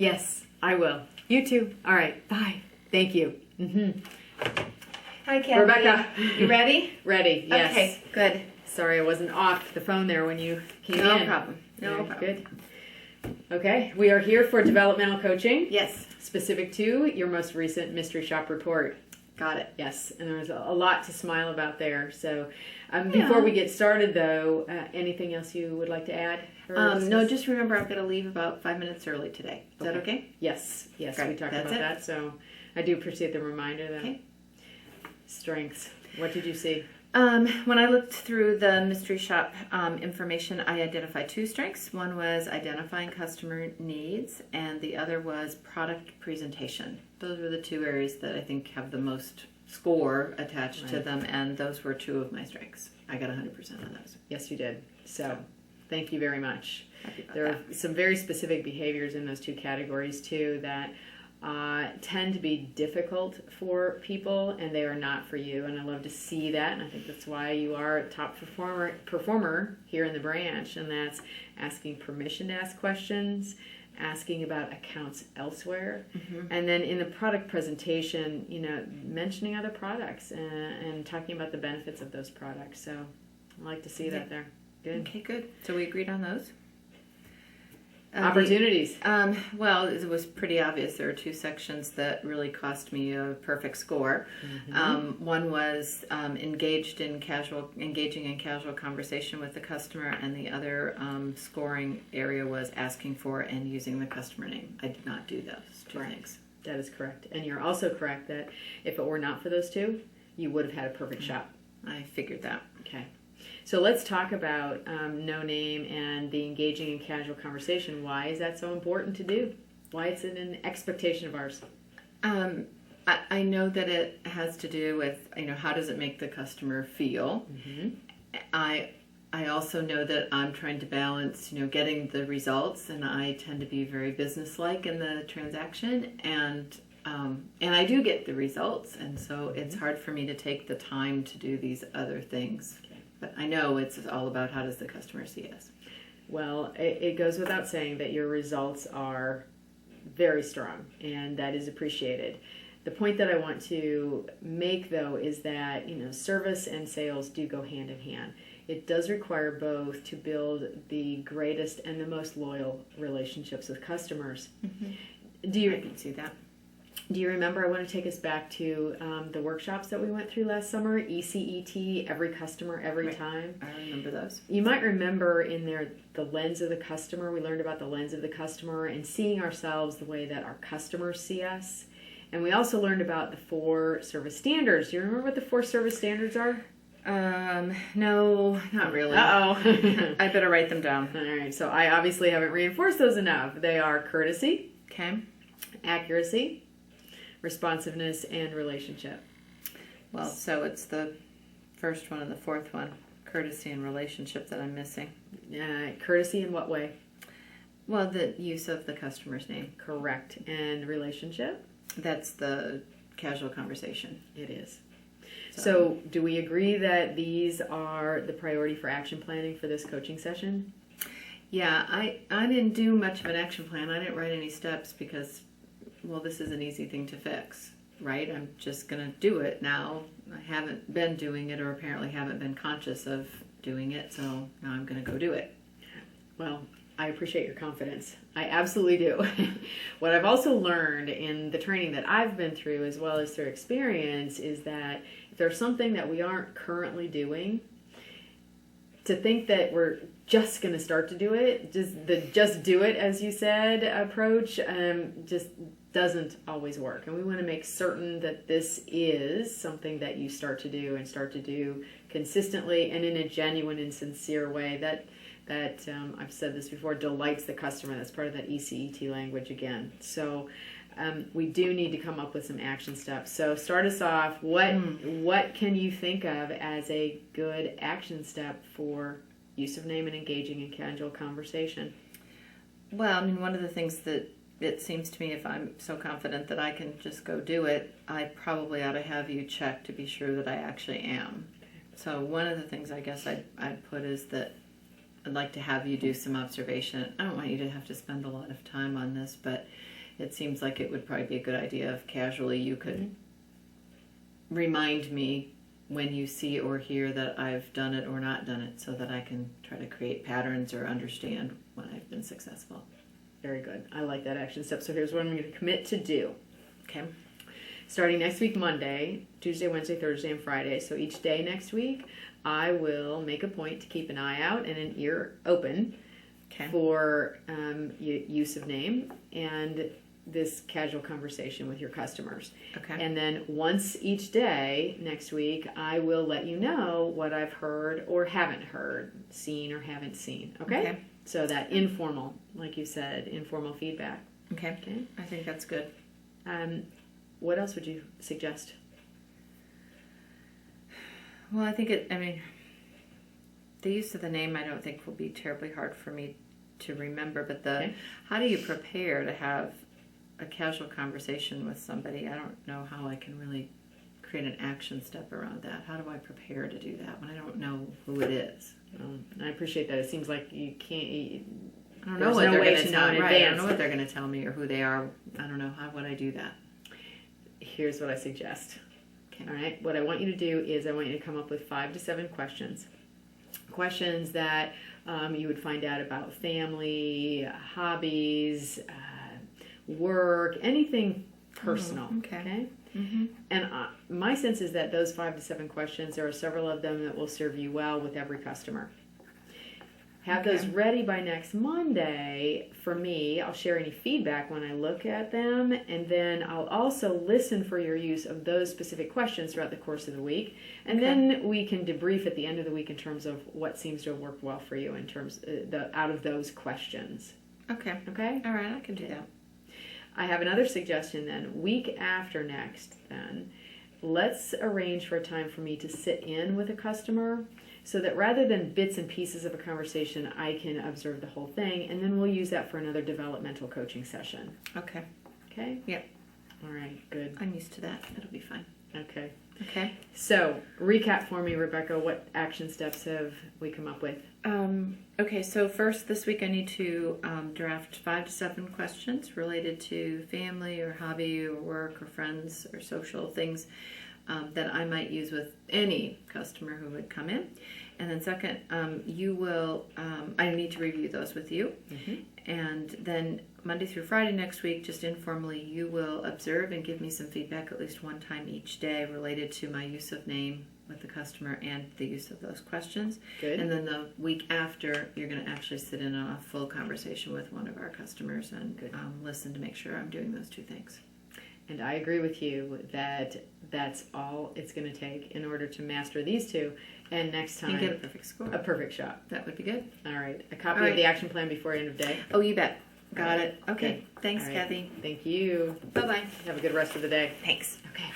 Yes, I will. You too. All right. Bye. Thank you. Hi, Kathy. Rebecca. You ready? Ready. Yes. Okay, good. Sorry, I wasn't off the phone there when you came in. No problem. No Very problem. Good. Okay. We are here for developmental coaching. Yes. Specific to your most recent mystery shop report. Got it. Yes, and there was a lot to smile about there. So, before we get started, though, anything else you would like to add? No, just remember I've got to leave about 5 minutes early today. Is that okay? Yes, yes, Great. we talked That's about it. that. So, I do appreciate the reminder. That Okay. Strengths. What did you see? When I looked through the mystery shop information, I identified 2 strengths. One was identifying customer needs, and the other was product presentation. Those were the 2 areas that I think have the most score attached to them, and those were 2 of my strengths. I got 100% on those. Yes, you did. So, thank you very much. Happy about There that. are some very specific behaviors in those 2 categories, too, that tend to be difficult for people, and they are not for you. And I love to see that, and I think that's why you are a top performer here in the branch, and that's asking permission to ask questions, asking about accounts elsewhere, and then in the product presentation, mentioning other products and talking about the benefits of those products. So I like to see that there. Good. Okay, good. So we agreed on those? Opportunities. Well, it was pretty obvious. There are 2 sections that really cost me a perfect score. One was engaging in casual conversation with the customer, and the other scoring area was asking for and using the customer name. I did not do those 2 things. That is correct. And you're also correct that if it were not for those 2, you would have had a perfect shop. I figured that. Okay. So let's talk about no name and the engaging in casual conversation. Why is that so important to do? Why it's an expectation of ours? I know that it has to do with, how does it make the customer feel? I also know that I'm trying to balance, getting the results, and I tend to be very businesslike in the transaction, and I do get the results, and so it's hard for me to take the time to do these other things. But I know it's all about how does the customer see us. Well, it goes without saying that your results are very strong, and that is appreciated. The point that I want to make, though, is that service and sales do go hand in hand. It does require both to build the greatest and the most loyal relationships with customers. I can see that. Do you remember? I want to take us back to the workshops that we went through last summer. ECET, every customer, every time. I remember those. You might remember in there the lens of the customer. We learned about the lens of the customer and seeing ourselves the way that our customers see us. And we also learned about the 4 service standards. Do you remember what the 4 service standards are? No, not really. Uh-oh. I better write them down. All right. So I obviously haven't reinforced those enough. They are courtesy, Okay. accuracy, responsiveness, and relationship. Well, so it's the first one and the 4th one, courtesy and relationship, that I'm missing. Courtesy in what way? Well, the use of the customer's name. Correct. And relationship? That's the casual conversation. It is. So do we agree that these are the priority for action planning for this coaching session? Yeah, I didn't do much of an action plan. I didn't write any steps because, well, this is an easy thing to fix, right? I'm just going to do it now. I haven't been doing it, or apparently haven't been conscious of doing it, so now I'm going to go do it. Well, I appreciate your confidence. I absolutely do. What I've also learned in the training that I've been through, as well as through experience, is that if there's something that we aren't currently doing, to think that we're just going to start to do it, just do it, as you said, approach, just doesn't always work. And we want to make certain that this is something that you start to do and start to do consistently and in a genuine and sincere way that I've said this before, delights the customer. That's part of that ECET language again. So we do need to come up with some action steps. So start us off. What can you think of as a good action step for use of name and engaging in casual conversation? Well, I mean, one of the things that it seems to me, if I'm so confident that I can just go do it, I probably ought to have you check to be sure that I actually am. So one of the things I guess I'd put is that I'd like to have you do some observation. I don't want you to have to spend a lot of time on this, but it seems like it would probably be a good idea if casually you could remind me when you see or hear that I've done it or not done it, so that I can try to create patterns or understand when I've been successful. Very good. I like that action step. So here's what I'm going to commit to do. Okay. Starting next week, Monday, Tuesday, Wednesday, Thursday, and Friday. So each day next week, I will make a point to keep an eye out and an ear open for use of name and this casual conversation with your customers. Okay. And then once each day next week, I will let you know what I've heard or haven't heard, seen or haven't seen. Okay? So that informal, like you said, informal feedback. Okay. I think that's good. What else would you suggest? Well, I think the use of the name I don't think will be terribly hard for me to remember, but how do you prepare to have a casual conversation with somebody? I don't know how I can really create an action step around that. How do I prepare to do that when I don't know who it is? I appreciate that. It seems like you can't. I don't know what they're going to tell me. Right. I don't know what they're going to tell me or who they are. I don't know. How would I do that? Here's what I suggest. All right. What I want you to do is I want you to come up with 5 to 7 questions. Questions that you would find out about family, hobbies, work, anything personal. Okay. Mm-hmm. And my sense is that those 5 to 7 questions, there are several of them that will serve you well with every customer. Have those ready by next Monday. For me, I'll share any feedback when I look at them, and then I'll also listen for your use of those specific questions throughout the course of the week. And then we can debrief at the end of the week in terms of what seems to have worked well for you in terms out of those questions. Okay. All right, I can do that. I have another suggestion then. Week after next, then, let's arrange for a time for me to sit in with a customer so that rather than bits and pieces of a conversation, I can observe the whole thing, and then we'll use that for another developmental coaching session. Okay. Okay? Yep. All right, good. I'm used to that. It'll be fine. Okay. Okay. So, recap for me, Rebecca, what action steps have we come up with? Okay, so first this week I need to draft 5 to 7 questions related to family or hobby or work or friends or social things that I might use with any customer who would come in. And then second, I need to review those with you. Mm-hmm. And then Monday through Friday next week, just informally, you will observe and give me some feedback at least one time each day related to my use of name with the customer and the use of those questions. Good. And then the week after, you're going to actually sit in on a full conversation with one of our customers and listen to make sure I'm doing those 2 things. And I agree with you that that's all it's going to take in order to master these 2. And next time, and get a perfect score. A perfect shot. That would be good. All right. A copy of the action plan before end of day. Oh, you bet. Got it. Okay. Good. Thanks, All right. Kathy. Thank you. Bye-bye. Have a good rest of the day. Thanks. Okay.